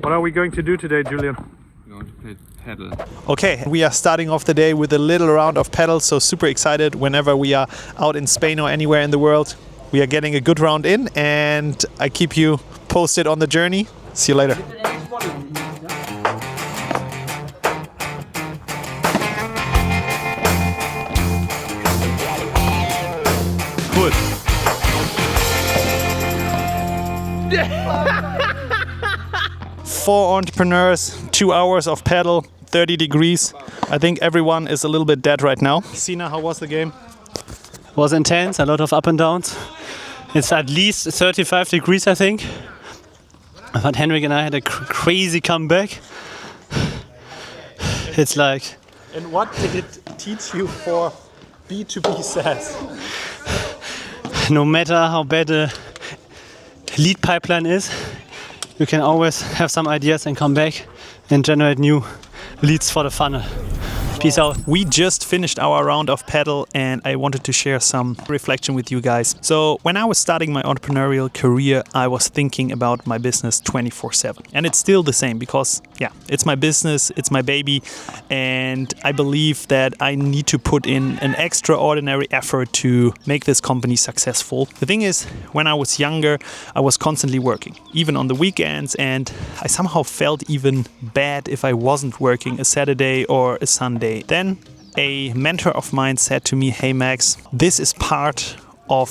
What are we going to do today, Julian? We're going to play paddle. Okay, we are starting off the day with a little round of paddle, so super excited whenever we are out in Spain or anywhere in the world. We are getting a good round in, and I keep you posted on the journey. See you later. Cool. 4 entrepreneurs, 2 hours of paddle, 30 degrees. I think everyone is a little bit dead right now. Sina, how was the game? It was intense, a lot of up and downs. It's at least 35 degrees, I think. But Henrik and I had a crazy comeback. It's like... And what did it teach you for B2B SaaS? No matter how bad the lead pipeline is, you can always have some ideas and come back and generate new leads for the funnel. Peace out. We just finished our round of paddle, and I wanted to share some reflection with you guys. So when I was starting my entrepreneurial career, I was thinking about my business 24/7. And it's still the same because, yeah, it's my business, it's my baby, and I believe that I need to put in an extraordinary effort to make this company successful. The thing is, when I was younger, I was constantly working, even on the weekends, and I somehow felt even bad if I wasn't working a Saturday or a Sunday. Then a mentor of mine said to me, "Hey Max, this is part of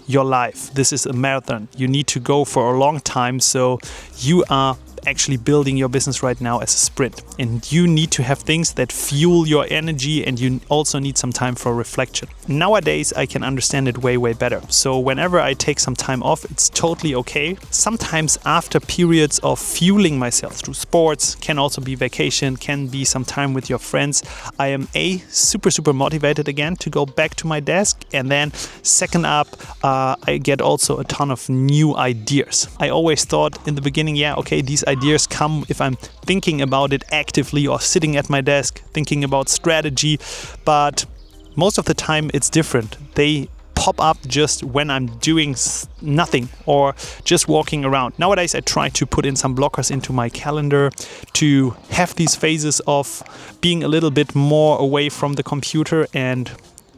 your life. This is a marathon. You need to go for a long time, so you are actually building your business right now as a sprint. And you need to have things that fuel your energy, and you also need some time for reflection." Nowadays, I can understand it way, way better. So whenever I take some time off, it's totally okay. Sometimes after periods of fueling myself through sports, can also be vacation, can be some time with your friends, I am super motivated again to go back to my desk. And then second up, I get also a ton of new ideas. I always thought in the beginning, yeah, okay, these ideas come if I'm thinking about it actively or sitting at my desk thinking about strategy, but most of the time it's different. They pop up just when I'm doing nothing or just walking around. Nowadays I try to put in some blockers into my calendar to have these phases of being a little bit more away from the computer, and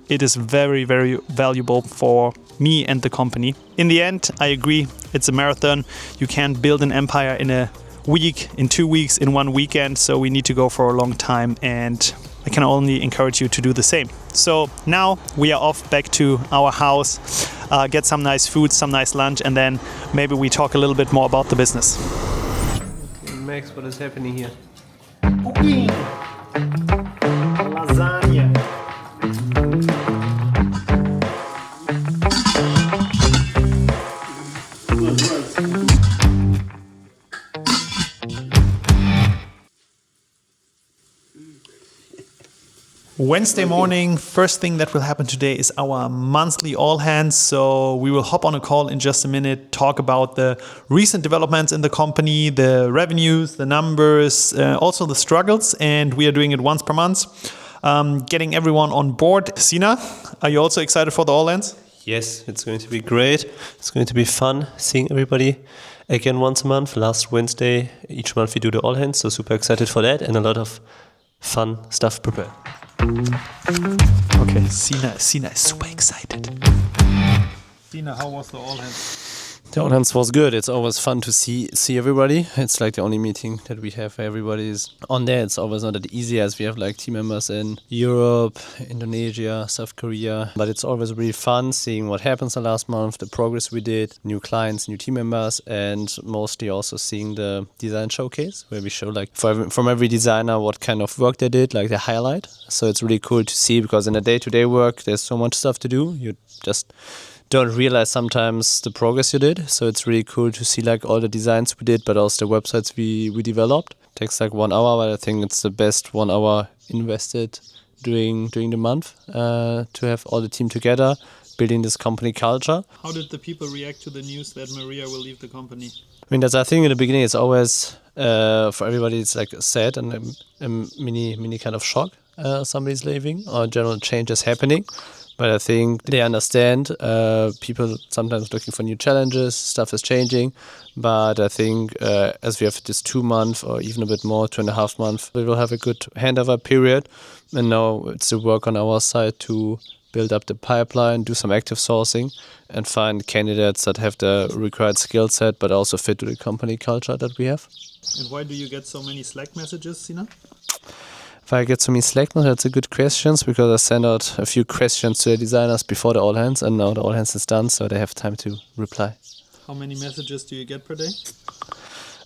it is very, very valuable for me and the company. In the end, I agree, it's a marathon. You can't build an empire in a week, in 2 weeks, in 1 weekend, so we need to go for a long time, and I can only encourage you to do the same. So now we are off back to our house, get some nice food, some nice lunch, and then maybe we talk a little bit more about the business. Okay, Max, what is happening here? Cooking! Lasagna! Wednesday morning, first thing that will happen today is our monthly all hands. So we will hop on a call in just a minute, talk about the recent developments in the company, the revenues, the numbers, also the struggles. And we are doing it once per month, getting everyone on board. Sina, are you also excited for the all hands? Yes, it's going to be great. It's going to be fun seeing everybody again once a month. Last Wednesday, each month we do the all hands. So super excited for that, and a lot of fun stuff prepared. Okay, Sina is super excited. Sina, how was the all hands? The all hands was good. It's always fun to see everybody. It's like the only meeting that we have where everybody is on there. It's always not that easy as we have like team members in Europe, Indonesia, South Korea. But it's always really fun seeing what happens the last month, the progress we did, new clients, new team members, and mostly also seeing the design showcase where we show like from every designer what kind of work they did, like the highlight. So it's really cool to see, because in the day-to-day work there's so much stuff to do. You just don't realize sometimes the progress you did. So it's really cool to see like all the designs we did, but also the websites we developed. It takes like 1 hour, but I think it's the best 1 hour invested during the month to have all the team together, building this company culture. How did the people react to the news that Maria will leave the company? I mean, I think in the beginning it's always for everybody it's like sad and a mini kind of shock. Somebody's leaving or general change is happening. But I think they understand. People sometimes looking for new challenges. Stuff is changing. But I think as we have this 2 month or even a bit more, 2.5 months, we will have a good handover period. And now it's the work on our side to build up the pipeline, do some active sourcing, and find candidates that have the required skill set, but also fit to the company culture that we have. And why do you get so many Slack messages, Sina? If I get so many Slack messages, that's a good question, because I send out a few questions to the designers before the all hands, and now the all hands is done, so they have time to reply. How many messages do you get per day?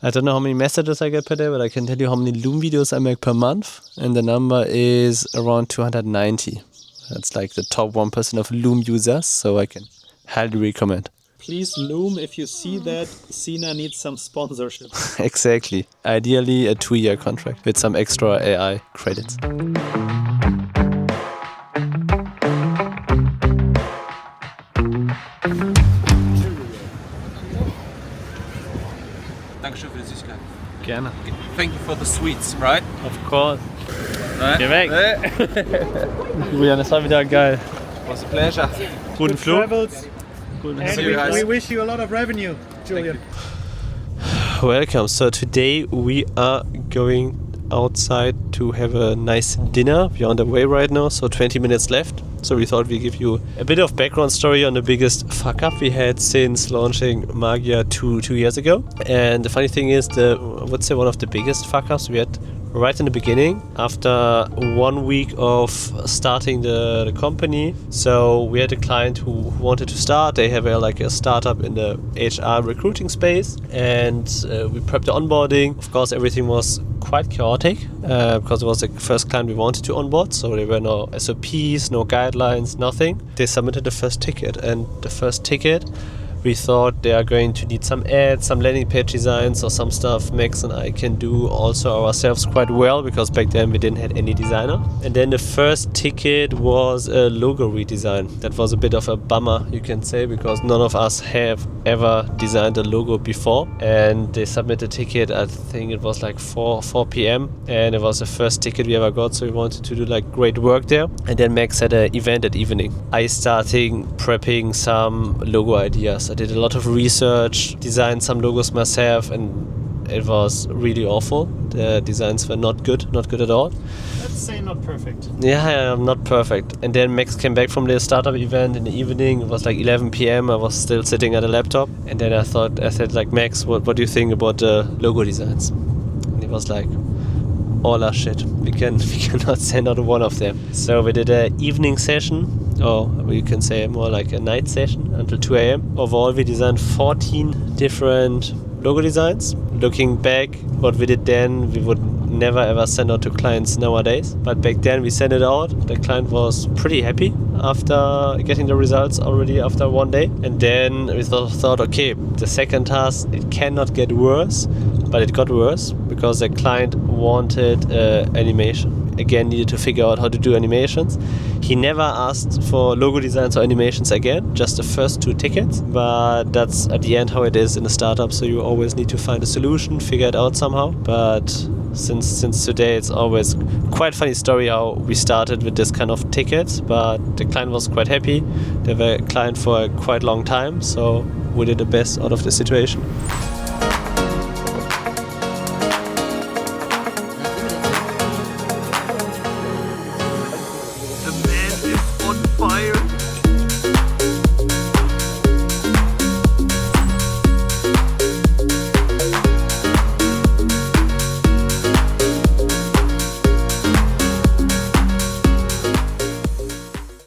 I don't know how many messages I get per day, but I can tell you how many Loom videos I make per month, and the number is around 290. That's like the top 1% of Loom users, so I can highly recommend. Please, Loom, if you see that, Sina needs some sponsorship. Exactly. Ideally a 2-year contract with some extra AI credits. Dankeschön für die Süßigkeit. Gerne. Thank you for the sweets, right? Of course. Geh weg. Julian, das war wieder geil. Was a pleasure. Guten Flug. See you guys. wish you a lot of revenue, Julian. Welcome. So today we are going outside to have a nice dinner. We're on the way right now, so 20 minutes left. So we thought we'd give you a bit of background story on the biggest fuck up we had since launching Magia two years ago. And the funny thing is, I would say one of the biggest fuck ups we had right in the beginning, after 1 week of starting the company. So we had a client who wanted to start. They have a startup in the HR recruiting space, and we prepped the onboarding. Of course, everything was quite chaotic because it was the first client we wanted to onboard, so there were no SOPs, no guidelines, nothing. They submitted the first ticket, and the first ticket, we thought they are going to need some ads, some landing page designs or some stuff Max and I can do also ourselves quite well, because back then we didn't have any designer. And then the first ticket was a logo redesign. That was a bit of a bummer, you can say, because none of us have ever designed a logo before. And they submitted a ticket, I think it was like 4 p.m. and it was the first ticket we ever got, so we wanted to do like great work there. And then Max had an event at evening. I started prepping some logo ideas. I did a lot of research, designed some logos myself, and it was really awful. The designs were not good at all. Let's say not perfect. Yeah, not perfect. And then Max came back from the startup event in the evening. It was like 11 p.m. I was still sitting at a laptop. And then I said like, Max, what do you think about the logo designs? And he was like, all are shit. We cannot send out one of them. So we did an evening session, or you can say more like a night session until 2 a.m. Overall, we designed 14 different logo designs. Looking back, what we did then, we would never ever send out to clients nowadays. But back then we sent it out. The client was pretty happy after getting the results already after 1 day. And then we thought, okay, the second task, it cannot get worse. But it got worse because the client wanted animation. Again, needed to figure out how to do animations. He never asked for logo designs or animations again, just the first 2 tickets. But that's at the end how it is in a startup. So you always need to find a solution, figure it out somehow. But since today, it's always quite funny story how we started with this kind of tickets. But the client was quite happy. They were a client for a quite long time. So we did the best out of the situation.